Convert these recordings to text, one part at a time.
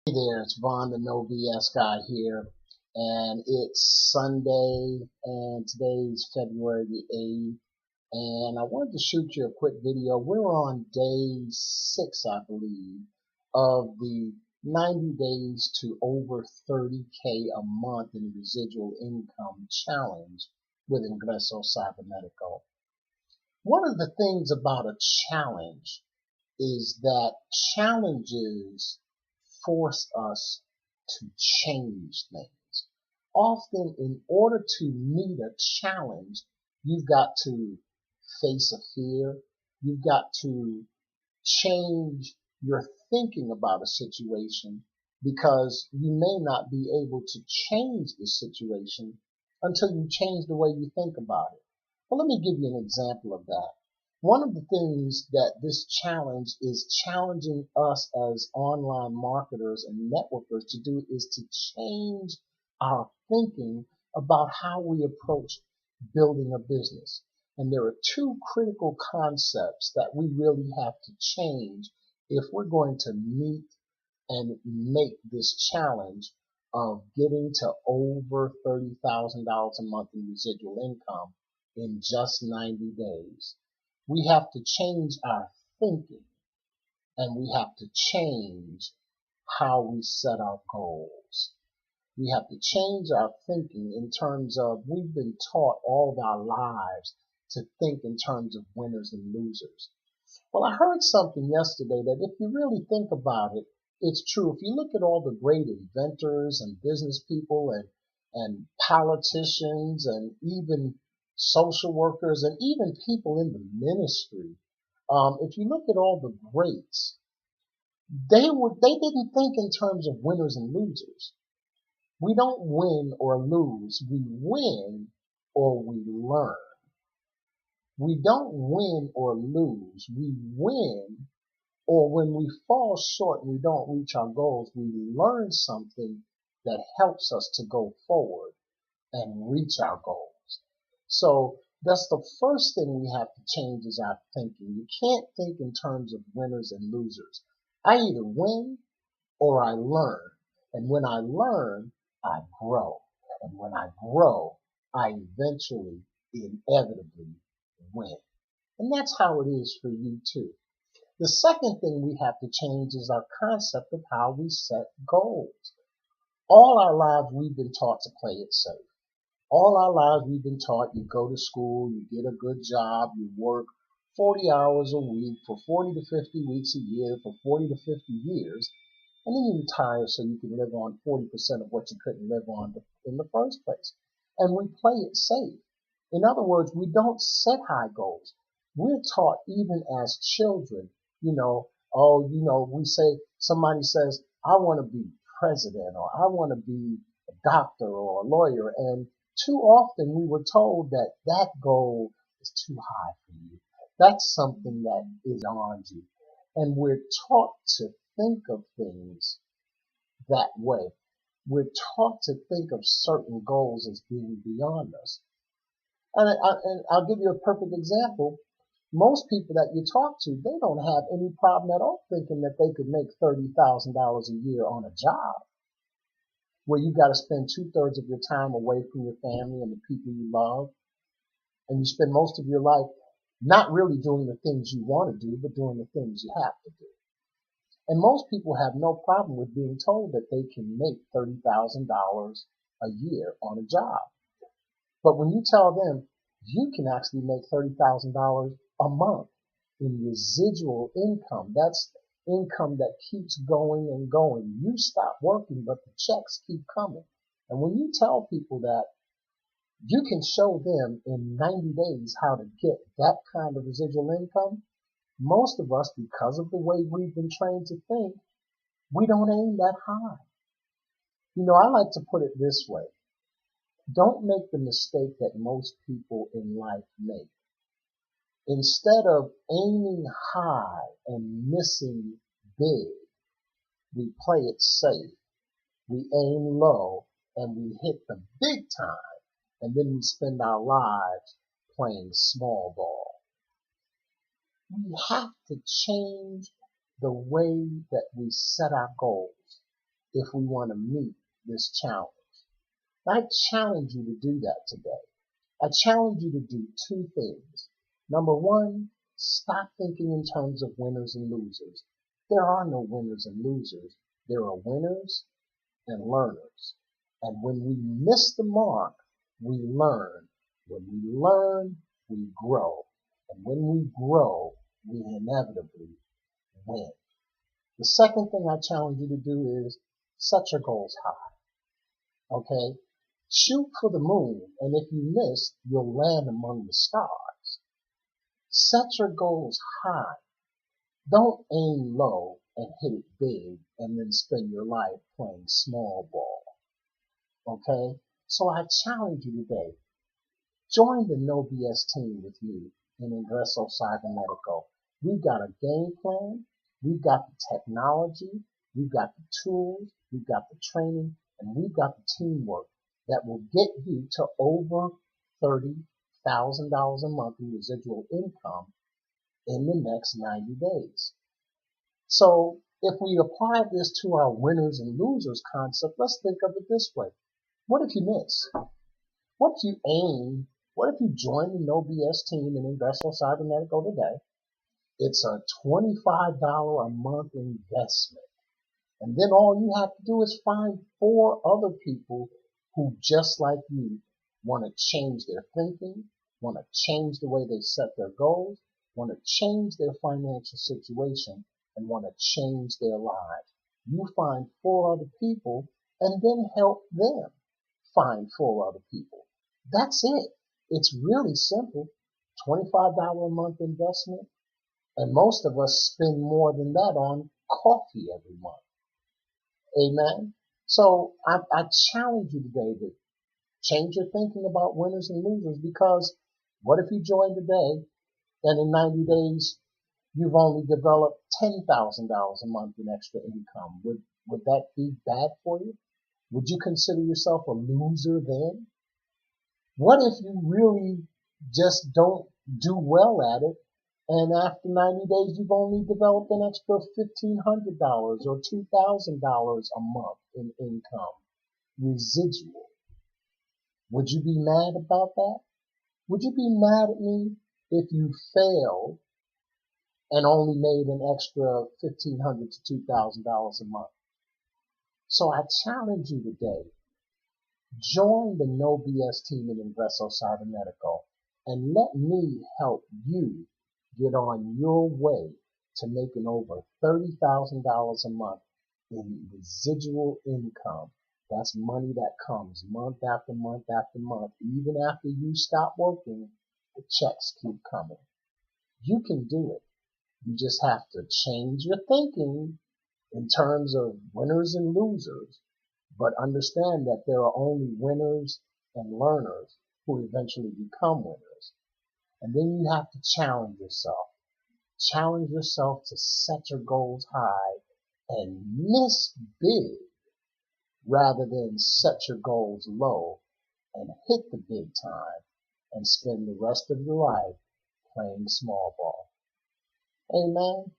Hey there, it's Vaughn, the No BS guy here, and it's Sunday, and today's February the 8th, and I wanted to shoot you a quick video. We're on day 6, I believe, of the 90 days to over 30K a month in residual income challenge with Ingreso Cybernetico. One of the things about a challenge is that challenges force us to change things. Often, in order to meet a challenge, you've got to face a fear. You've got to change your thinking about a situation because you may not be able to change the situation until you change the way you think about it. Well, let me give you an example of that. One of the things that this challenge is challenging us as online marketers and networkers to do is to change our thinking about how we approach building a business. And there are two critical concepts that we really have to change if we're going to meet and make this challenge of getting to over $30,000 a month in residual income in just 90 days. We have to change our thinking and we have to change how we set our goals. We have to change our thinking in terms of we've been taught all of our lives to think in terms of winners and losers. Well, I heard something yesterday that if you really think about it, it's true. If you look at all the great inventors and business people and politicians and even social workers and even people in the ministry, if you look at all the greats, they didn't think in terms of winners and losers. We don't win or lose. We win or we learn. We don't win or lose. We win, or when we fall short and we don't reach our goals, we learn something that helps us to go forward and reach our goals. So that's the first thing we have to change is our thinking. You can't think in terms of winners and losers. I either win or I learn. And when I learn, I grow. And when I grow, I eventually, inevitably win. And that's how it is for you too. The second thing we have to change is our concept of how we set goals. All our lives we've been taught to play it safe. All our lives we've been taught you go to school, you get a good job, you work 40 hours a week for 40 to 50 weeks a year for 40 to 50 years, and then you retire so you can live on 40% of what you couldn't live on in the first place. And we play it safe. In other words, we don't set high goals. We're taught even as children, we say, somebody says, I want to be president or I want to be a doctor or a lawyer. And too often we were told that that goal is too high for you. That's something that is beyond you. And we're taught to think of things that way. We're taught to think of certain goals as being beyond us. And I'll give you a perfect example. Most people that you talk to, they don't have any problem at all thinking that they could make $30,000 a year on a job where you got to spend 2/3 of your time away from your family and the people you love. And you spend most of your life not really doing the things you want to do, but doing the things you have to do. And most people have no problem with being told that they can make $30,000 a year on a job. But when you tell them you can actually make $30,000 a month in residual income, that's income that keeps going and going. You stop working, but the checks keep coming. And when you tell people that you can show them in 90 days how to get that kind of residual income, most of us, because of the way we've been trained to think, we don't aim that high. I like to put it this way. Don't make the mistake that most people in life make. Instead of aiming high and missing big, we play it safe. We aim low and we hit the big time, and then we spend our lives playing small ball. We have to change the way that we set our goals. if we want to meet this challenge. I challenge you to do that today. I challenge you to do two things. Number one, stop thinking in terms of winners and losers. There are no winners and losers. There are winners and learners. And when we miss the mark, we learn. When we learn, we grow. And when we grow, we inevitably win. The second thing I challenge you to do is set your goals high. Okay? Shoot for the moon, and if you miss, you'll land among the stars. Set your goals high. Don't aim low and hit it big and then spend your life playing small ball. Okay? So I challenge you today. Join the No BS team with me in Ingresso Cybernetico. We've got a game plan. We've got the technology. We've got the tools. We've got the training. And we've got the teamwork that will get you to over $30,000 a month in residual income in the next 90 days. So if we apply this to our winners and losers concept, let's think of it this way. What if you miss? What if you aim? What if you join the No BS team in Ingresso Cybernetico today? It's a $25 a month investment. And then all you have to do is find 4 other people who, just like you, want to change their thinking, want to change the way they set their goals, want to change their financial situation, and want to change their lives. You find 4 other people and then help them find 4 other people. That's it. It's really simple. $25 a month investment. And most of us spend more than that on coffee every month. Amen. So I challenge you today to change your thinking about winners and losers, because what if you join today and in 90 days you've only developed $10,000 a month in extra income? Would that be bad for you? Would you consider yourself a loser then? What if you really just don't do well at it, and after 90 days you've only developed an extra $1,500 or $2,000 a month in income, residual? Would you be mad about that? Would you be mad at me if you failed and only made an extra $1,500 to $2,000 a month? So I challenge you today. Join the No BS team in Ingresso Cybernetico and let me help you get on your way to making over $30,000 a month in residual income. That's money that comes month after month after month. Even after you stop working, the checks keep coming. You can do it. You just have to change your thinking in terms of winners and losers, but understand that there are only winners and learners who eventually become winners. And then you have to challenge yourself. Challenge yourself to set your goals high and miss big, rather than set your goals low and hit the big time and spend the rest of your life playing small ball. Amen.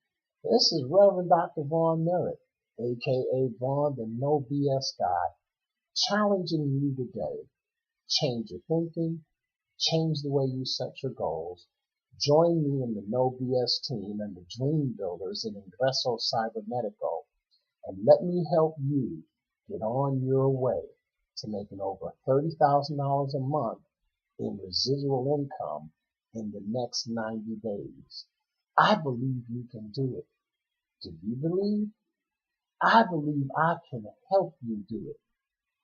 This is Reverend Dr. Vaughn Merritt, aka Vaughn the No BS guy, challenging you today. Change your thinking, change the way you set your goals. Join me in the No BS team and the Dream Builders in Ingresso Cybernetico, and let me help you get on your way to making over $30,000 a month in residual income in the next 90 days. I believe you can do it. Do you believe? I believe I can help you do it.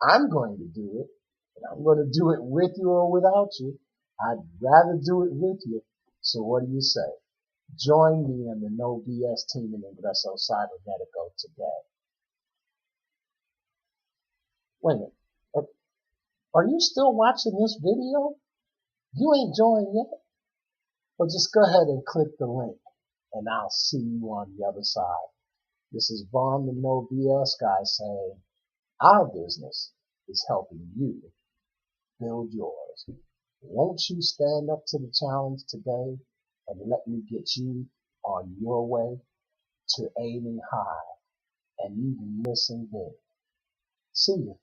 I'm going to do it, and I'm going to do it with you or without you. I'd rather do it with you. So what do you say? Join me in the No BS team in Ingresso Cybernetico today. Wait a minute. Are you still watching this video? You ain't joined yet? Well, just go ahead and click the link, and I'll see you on the other side. This is Vaughn the No BS guy saying, our business is helping you build yours. Won't you stand up to the challenge today and let me get you on your way to aiming high and even missing big? See you.